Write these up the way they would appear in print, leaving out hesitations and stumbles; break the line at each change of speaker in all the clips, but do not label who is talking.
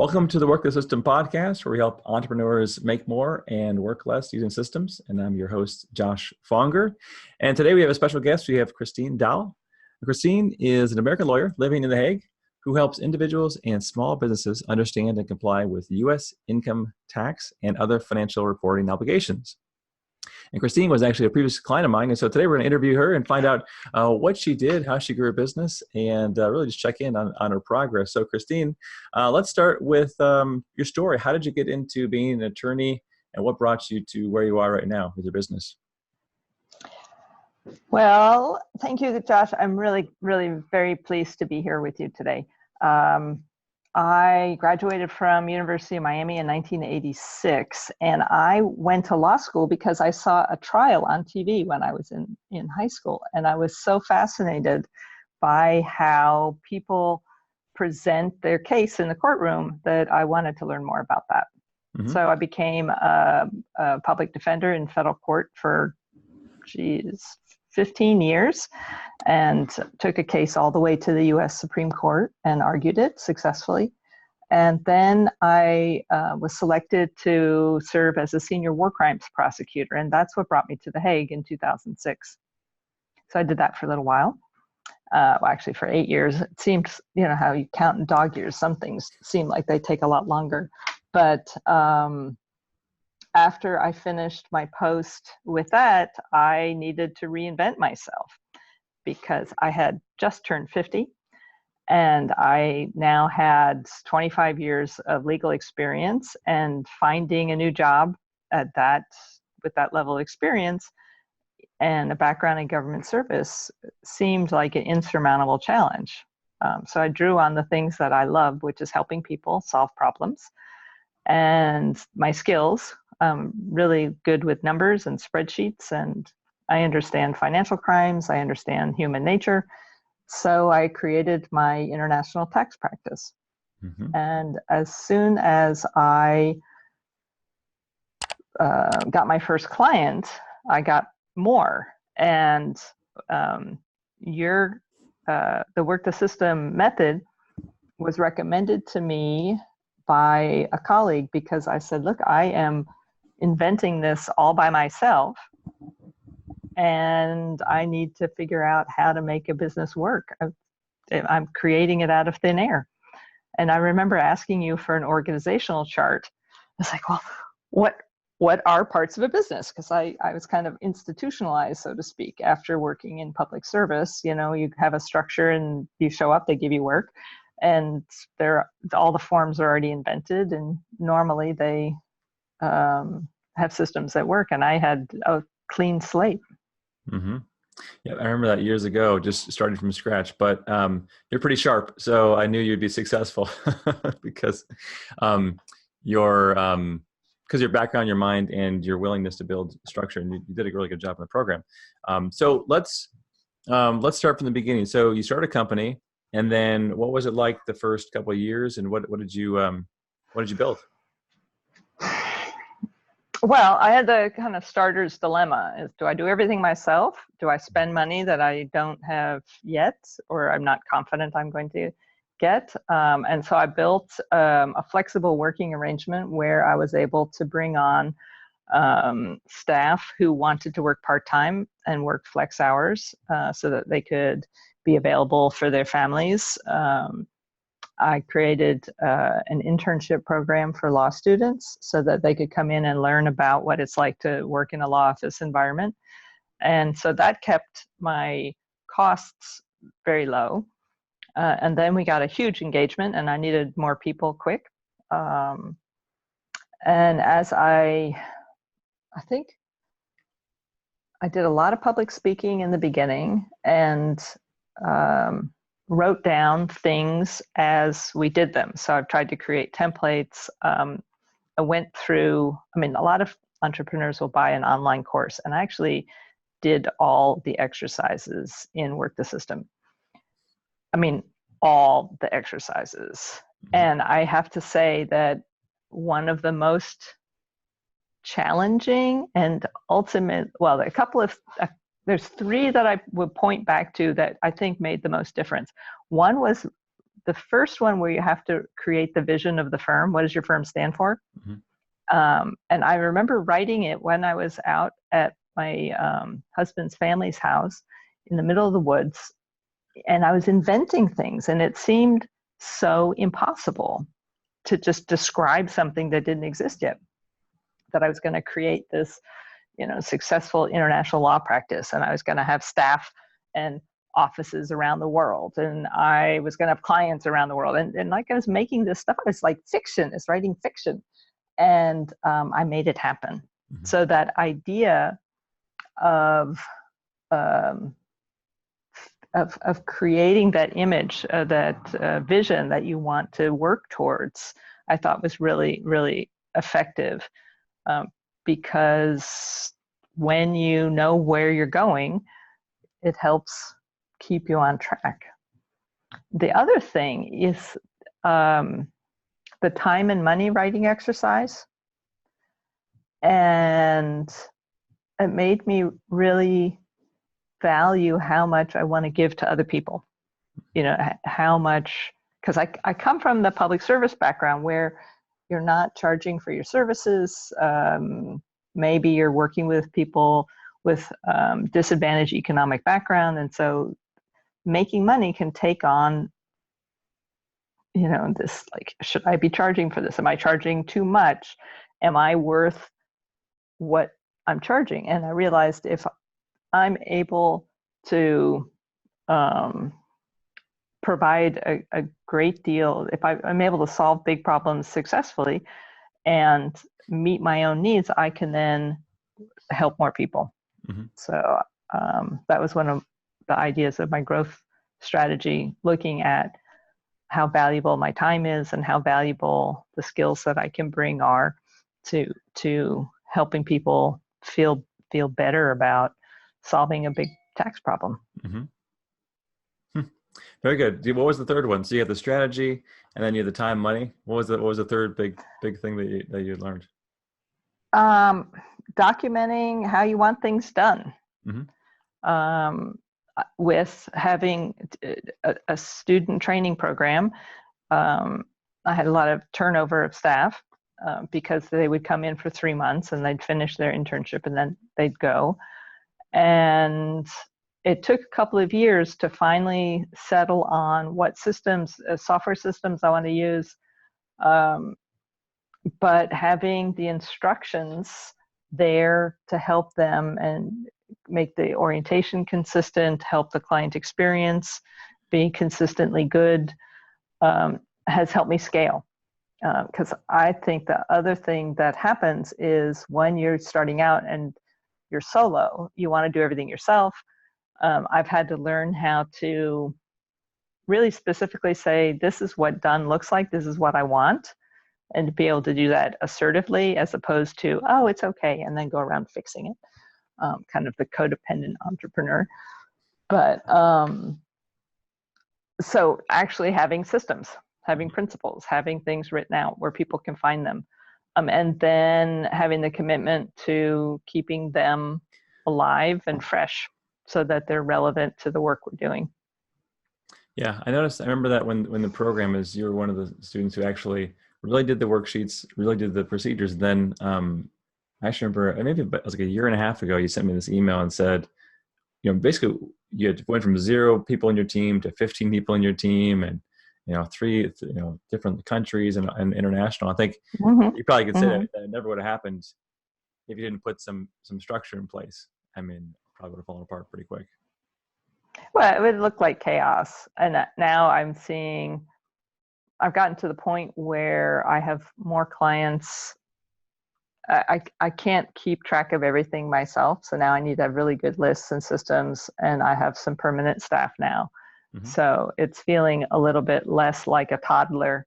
Welcome to the Work the System podcast, where we help entrepreneurs make more and work less using systems. And I'm your host, Josh Fonger. And today we have a special guest. We have Christine Dahl. Christine is an American lawyer living in The Hague who helps individuals and small businesses understand and comply with U.S. income tax and other financial reporting obligations. And Christine was actually a previous client of mine. And so today we're going to interview her and find out what she did, how she grew her business, and really just check in on her progress. So Christine, let's start with your story. How did you get into being an attorney, and what brought you to where you are right now with your business?
Well, thank you, Josh. I'm really very pleased to be here with you today. I graduated from University of Miami in 1986, and I went to law school because I saw a trial on TV when I was in high school, and I was so fascinated by how people present their case in the courtroom that I wanted to learn more about that. Mm-hmm. So I became a public defender in federal court for, 15 years, and took a case all the way to the U.S. Supreme Court and argued it successfully. And then I was selected to serve as a senior war crimes prosecutor, and that's what brought me to The Hague in 2006. So I did that for a little while. Well, actually for 8 years. It seemed, how you count in dog years, some things seem like they take a lot longer. But after I finished my post with that, I needed to reinvent myself because I had just turned 50, and I now had 25 years of legal experience, and finding a new job with that level of experience and a background in government service seemed like an insurmountable challenge. So I drew on the things that I love, which is helping people solve problems, and my skills. Really good with numbers and spreadsheets, and I understand financial crimes, I understand human nature. So I created my international tax practice. Mm-hmm. And as soon as I got my first client, I got more. And the Work the System method was recommended to me by a colleague because I said, look, I am inventing this all by myself, and I need to figure out how to make a business work. I'm creating it out of thin air. And I remember asking you for an organizational chart. I was like, well, what are parts of a business? Because I was kind of institutionalized, so to speak, after working in public service. You have a structure and you show up, they give you work, and all the forms are already invented, and normally they have systems that work, and I had a clean slate.
Mm-hmm. Yeah, I remember that years ago, just starting from scratch. But you're pretty sharp, so I knew you'd be successful because your background, your mind, and your willingness to build structure, and you did a really good job in the program. So let's start from the beginning. So you started a company, and then what was it like the first couple of years, and what did you build?
Well, I had the kind of starter's dilemma. Do I do everything myself? Do I spend money that I don't have yet, or I'm not confident I'm going to get? And so I built a flexible working arrangement where I was able to bring on staff who wanted to work part-time and work flex hours so that they could be available for their families. I created an internship program for law students so that they could come in and learn about what it's like to work in a law office environment. And so that kept my costs very low. And then we got a huge engagement, and I needed more people quick. And as I think I did a lot of public speaking in the beginning, and wrote down things as we did them. So I've tried to create templates. I went through, a lot of entrepreneurs will buy an online course, and I actually did all the exercises in Work the System. All the exercises. And I have to say that one of the most challenging and ultimate, well, a couple of, there's three that I would point back to that I think made the most difference. One was the first one where you have to create the vision of the firm. What does your firm stand for? And I remember writing it when I was out at my husband's family's house in the middle of the woods, and I was inventing things, and it seemed so impossible to just describe something that didn't exist yet, that I was going to create this, successful international law practice, and I was going to have staff and offices around the world, and I was going to have clients around the world, and like I was making this stuff, it's like fiction, it's writing fiction, and I made it happen. So that idea of creating that image, that vision that you want to work towards, I thought was really, really effective, because when you know where you're going, it helps keep you on track. The other thing is the time and money writing exercise. And it made me really value how much I want to give to other people. How much, because I come from the public service background where you're not charging for your services. Maybe you're working with people with disadvantaged economic background. And so making money can take on, this, like, should I be charging for this? Am I charging too much? Am I worth what I'm charging? And I realized if I'm able to provide a great deal, if I'm able to solve big problems successfully and meet my own needs, I can then help more people. So that was one of the ideas of my growth strategy, looking at how valuable my time is and how valuable the skills that I can bring are to helping people feel better about solving a big tax problem.
Very good. What was the third one? So you had the strategy, and then you had the time, money. What was the third big thing that you learned?
Documenting how you want things done. With having a student training program, I had a lot of turnover of staff because they would come in for 3 months and they'd finish their internship and then they'd go. And it took a couple of years to finally settle on what systems, software systems I want to use. But having the instructions there to help them and make the orientation consistent, help the client experience be consistently good, has helped me scale. Because I think the other thing that happens is when you're starting out and you're solo, you want to do everything yourself. I've had to learn how to really specifically say, this is what done looks like, this is what I want, and to be able to do that assertively as opposed to, oh, it's okay, and then go around fixing it. Kind of the codependent entrepreneur. But so actually having systems, having principles, having things written out where people can find them, and then having the commitment to keeping them alive and fresh so that they're relevant to the work we're doing.
Yeah, I remember that when the program is, you were one of the students who actually really did the worksheets, really did the procedures. Then I actually remember, maybe it was like a year and a half ago, you sent me this email and said, basically you went from 0 people in your team to 15 people in your team, and 3 different countries and international. I think you probably could say that it never would have happened if you didn't put some structure in place. I mean, probably would have fallen apart pretty quick.
Well, it would look like chaos. And now I've gotten to the point where I have more clients. I can't keep track of everything myself. So now I need to have really good lists and systems, and I have some permanent staff now. So it's feeling a little bit less like a toddler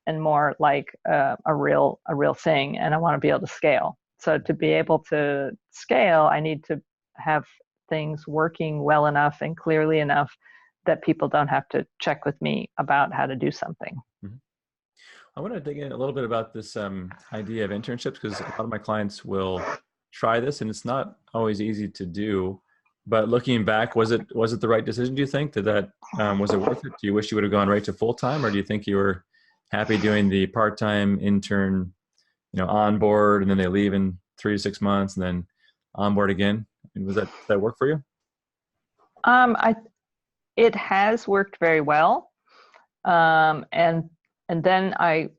and more like a real thing. And I want to be able to scale. So to be able to scale, I need to have things working well enough and clearly enough that people don't have to check with me about how to do something.
I want to dig in a little bit about this idea of internships, because a lot of my clients will try this, and it's not always easy to do. But looking back, was it the right decision? Do you think was it worth it? Do you wish you would have gone right to full time, or do you think you were happy doing the part time intern, on board, and then they leave in 3 to 6 months, and then on board again? And did that work for you?
It has worked very well, and then I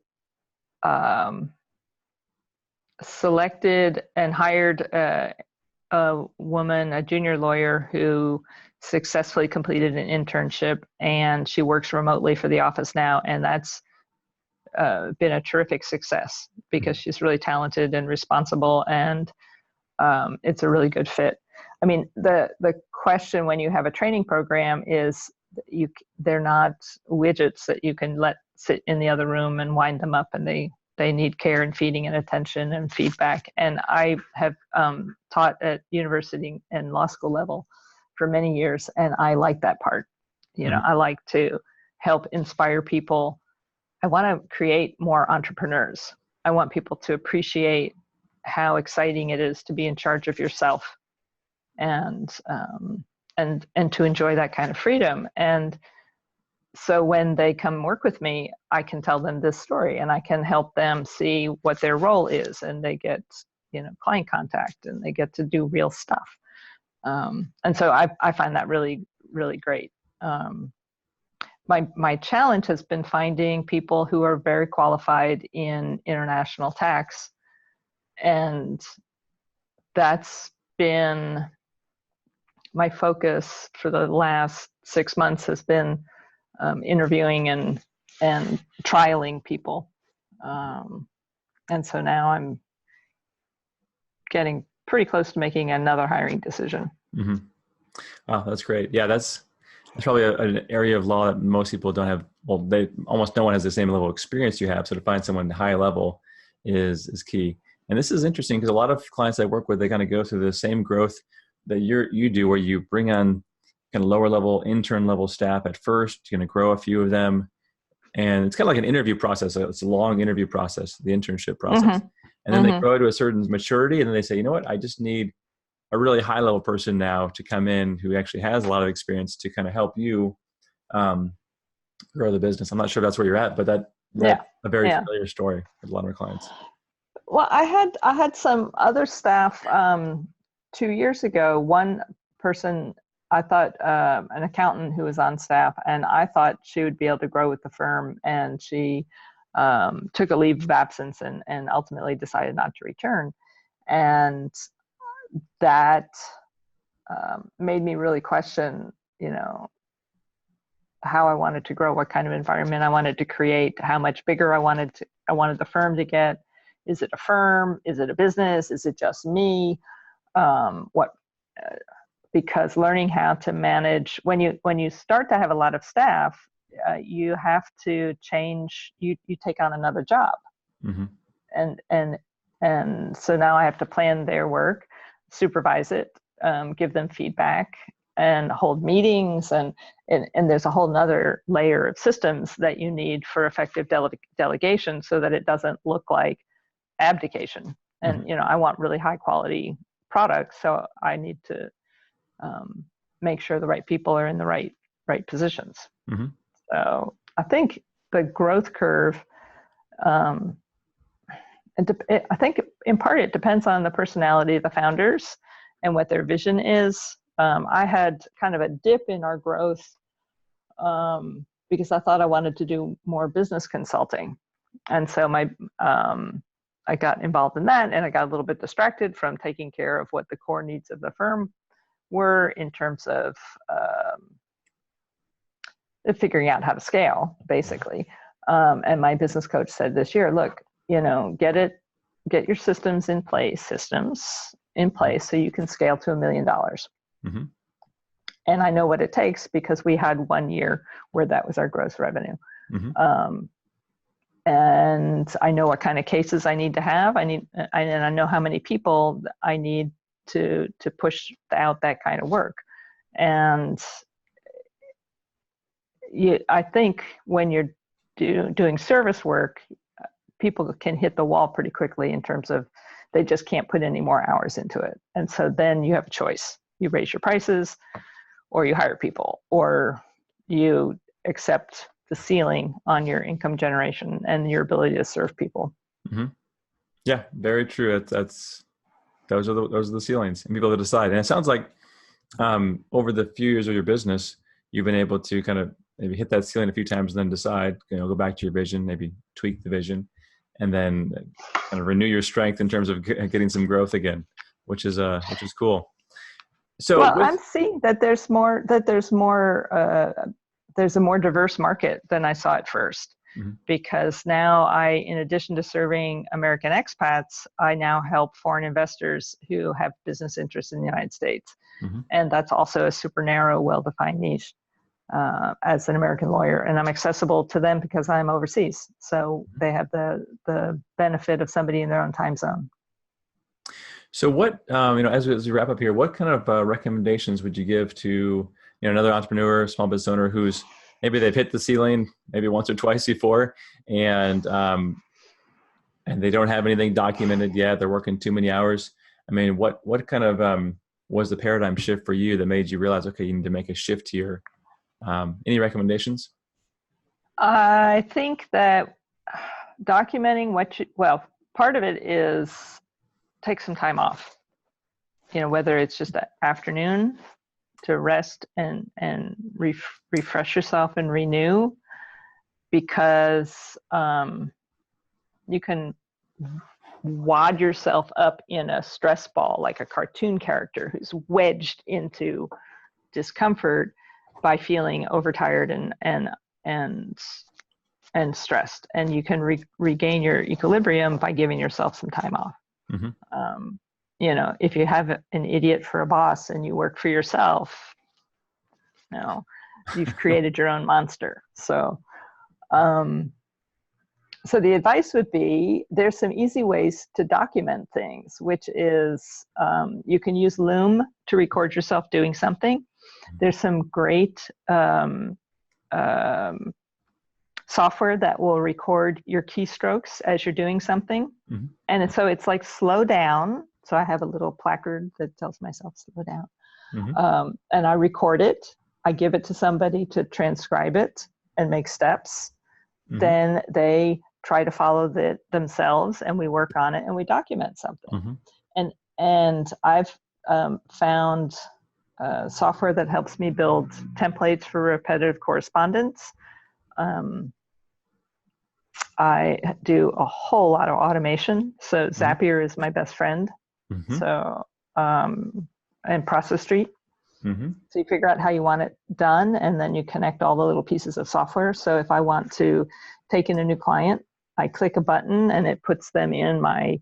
selected and hired a woman, a junior lawyer, who successfully completed an internship, and she works remotely for the office now, and that's been a terrific success because she's really talented and responsible, and it's a really good fit. I mean, the question when you have a training program is they're not widgets that you can let sit in the other room and wind them up, and they need care and feeding and attention and feedback. And I have taught at university and law school level for many years, and I like that part. I like to help inspire people. I want to create more entrepreneurs. I want people to appreciate how exciting it is to be in charge of yourself, and to enjoy that kind of freedom. And so when they come work with me, I can tell them this story, and I can help them see what their role is, and they get, client contact, and they get to do real stuff. And so I find that really, really great. My challenge has been finding people who are very qualified in international tax, and that's been my focus for the last 6 months, has been interviewing and trialing people. And so now I'm getting pretty close to making another hiring decision.
Mm-hmm. Wow, that's great. Yeah, that's probably an area of law that most people don't have. Well, almost no one has the same level of experience you have. So to find someone high level is key. And this is interesting because a lot of clients I work with, they kind of go through the same growth that you do, where you bring on kind of lower level, intern level staff at first. You're going to grow a few of them. And it's kind of like an interview process. It's a long interview process, the internship process. Mm-hmm. And then they grow to a certain maturity, and then they say, you know what, I just need a really high level person now to come in who actually has a lot of experience to kind of help you grow the business. I'm not sure if that's where you're at, but that's a very familiar story with a lot of our clients.
Well, I had some other staff 2 years ago. One person, I thought, an accountant who was on staff, and I thought she would be able to grow with the firm, and she took a leave of absence and ultimately decided not to return. And that made me really question, how I wanted to grow, what kind of environment I wanted to create, how much bigger I wanted the firm to get. Is it a firm? Is it a business? Is it just me? Because learning how to manage, when you start to have a lot of staff, you have to change. You take on another job, mm-hmm. and so now I have to plan their work, supervise it, give them feedback, and hold meetings, and there's a whole nother layer of systems that you need for effective delegation, so that it doesn't look like abdication. And mm-hmm. I want really high quality products, so I need to make sure the right people are in the right positions. Mm-hmm. So I think the growth curve, I think in part it depends on the personality of the founders and what their vision is. I had kind of a dip in our growth because I thought I wanted to do more business consulting, and so I got involved in that, and I got a little bit distracted from taking care of what the core needs of the firm were in terms of figuring out how to scale, basically. And my business coach said this year, look, get your systems in place so you can scale to $1 million. Mm-hmm. And I know what it takes because we had 1 year where that was our gross revenue. Mm-hmm. And I know what kind of cases I need to have. And I know how many people I need to push out that kind of work. And I think when you're doing service work, people can hit the wall pretty quickly in terms of they just can't put any more hours into it. And so then you have a choice. you raise your prices, or you hire people, or you accept the ceiling on your income generation and your ability to serve people.
Mm-hmm. Yeah, very true. Those are the ceilings, and people to decide. And it sounds like over the few years of your business, you've been able to kind of maybe hit that ceiling a few times and then decide, go back to your vision, maybe tweak the vision, and then kind of renew your strength in terms of getting some growth again, which is cool. So
I'm seeing that there's a more diverse market than I saw at first. Mm-hmm. Because now in addition to serving American expats, I now help foreign investors who have business interests in the United States. Mm-hmm. And that's also a super narrow, well-defined niche as an American lawyer. And I'm accessible to them because I'm overseas. So they have the benefit of somebody in their own time zone.
So what, as we wrap up here, what kind of recommendations would you give to another entrepreneur, small business owner who's maybe they've hit the ceiling maybe once or twice before, and they don't have anything documented yet. They're working too many hours. I mean, what kind of was the paradigm shift for you that made you realize, okay, you need to make a shift here? Any recommendations?
I think that documenting part of it is take some time off. Whether it's just an afternoon to rest and refresh yourself and renew, because you can wad yourself up in a stress ball like a cartoon character who's wedged into discomfort by feeling overtired and stressed. And you can regain your equilibrium by giving yourself some time off. Mm-hmm. If you have an idiot for a boss and you work for yourself, you've created your own monster. So the advice would be, there's some easy ways to document things, which is you can use Loom to record yourself doing something. There's some great software that will record your keystrokes as you're doing something. Mm-hmm. And so it's like slow down. So I have a little placard that tells myself slow down. Mm-hmm. And I record it. I give it to somebody to transcribe it and make steps. Mm-hmm. Then they try to follow it themselves, and we work on it and we document something. Mm-hmm. And I've found software that helps me build templates for repetitive correspondence. I do a whole lot of automation. So Zapier is my best friend. Mm-hmm. So, and Process Street. Mm-hmm. So you figure out how you want it done, and then you connect all the little pieces of software. So if I want to take in a new client, I click a button and it puts them in my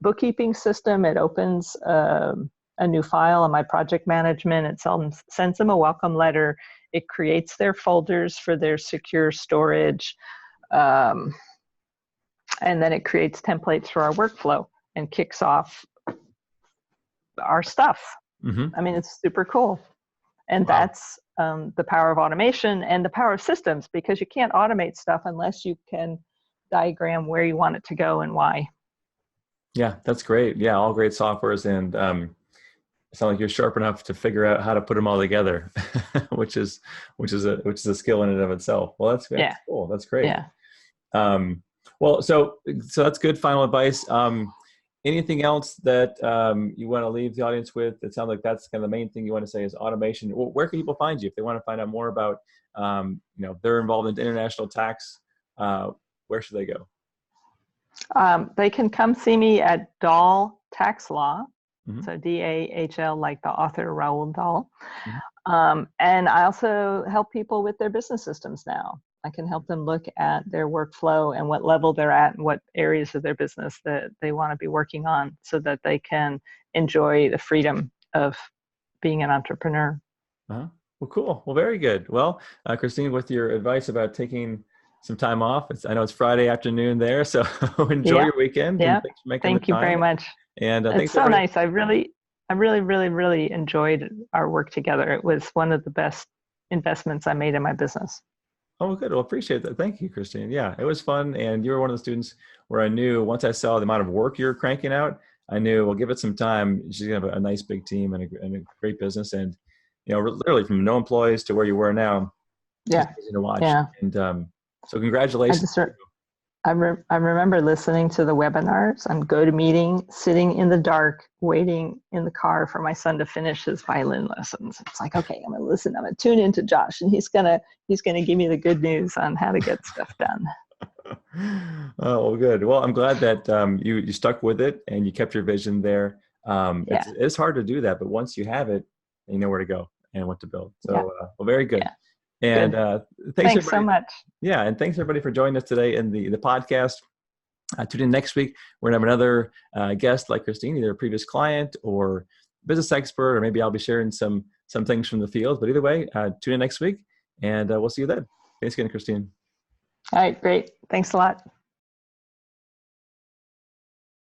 bookkeeping system. It opens a new file on my project management. It sends them a welcome letter. It creates their folders for their secure storage. And then it creates templates for our workflow and kicks off our stuff. Mm-hmm. I mean, it's super cool. And wow. That's the power of automation and the power of systems, because you can't automate stuff unless you can diagram where you want it to go and why.
Yeah, that's great. Yeah, all great softwares, and it sounds like you're sharp enough to figure out how to put them all together, which is a skill in and of itself. Well, that's cool. That's great. Yeah. Well, so that's good final advice. Anything else that you want to leave the audience with? It sounds like that's kind of the main thing you want to say is automation. Well, where can people find you if they want to find out more about, they're involved in international tax? Where should they go?
They can come see me at Dahl Tax Law. Mm-hmm. So DAHL, like the author Raoul Dahl. Mm-hmm. And I also help people with their business systems now. I can help them look at their workflow and what level they're at and what areas of their business that they want to be working on, so that they can enjoy the freedom of being an entrepreneur.
Uh-huh. Well, cool. Well, very good. Well, Christine, with your advice about taking some time off, I know it's Friday afternoon there, so enjoy your weekend.
Yeah.
And thanks for making the time.
Thank you very much.
And
it's so nice. I really enjoyed our work together. It was one of the best investments I made in my business.
Oh, good. Well, appreciate that. Thank you, Christine. Yeah, it was fun. And you were one of the students where I knew once I saw the amount of work you're cranking out, I knew, well, give it some time. She's gonna have a nice big team and a great business. And, literally from no employees to where you were now, it's
Yeah.
amazing to watch.
Yeah.
And so
I
congratulations.
just, I remember listening to the webinars on GoToMeeting, sitting in the dark, waiting in the car for my son to finish his violin lessons. It's like, okay, I'm gonna listen. I'm gonna tune into Josh, and he's gonna give me the good news on how to get stuff done.
Oh, well, good. Well, I'm glad that you stuck with it and you kept your vision there.
Yeah.
It's hard to do that, but once you have it, you know where to go and what to build. So,
Yeah.
well, very good.
Yeah.
And
Good.
thanks
So much.
Yeah, and thanks everybody for joining us today in the podcast. Tune in next week. We're gonna have another guest like Christine, either a previous client or business expert, or maybe I'll be sharing some things from the field. But either way, tune in next week, and we'll see you then. Thanks again, Christine.
All right, great. Thanks a lot.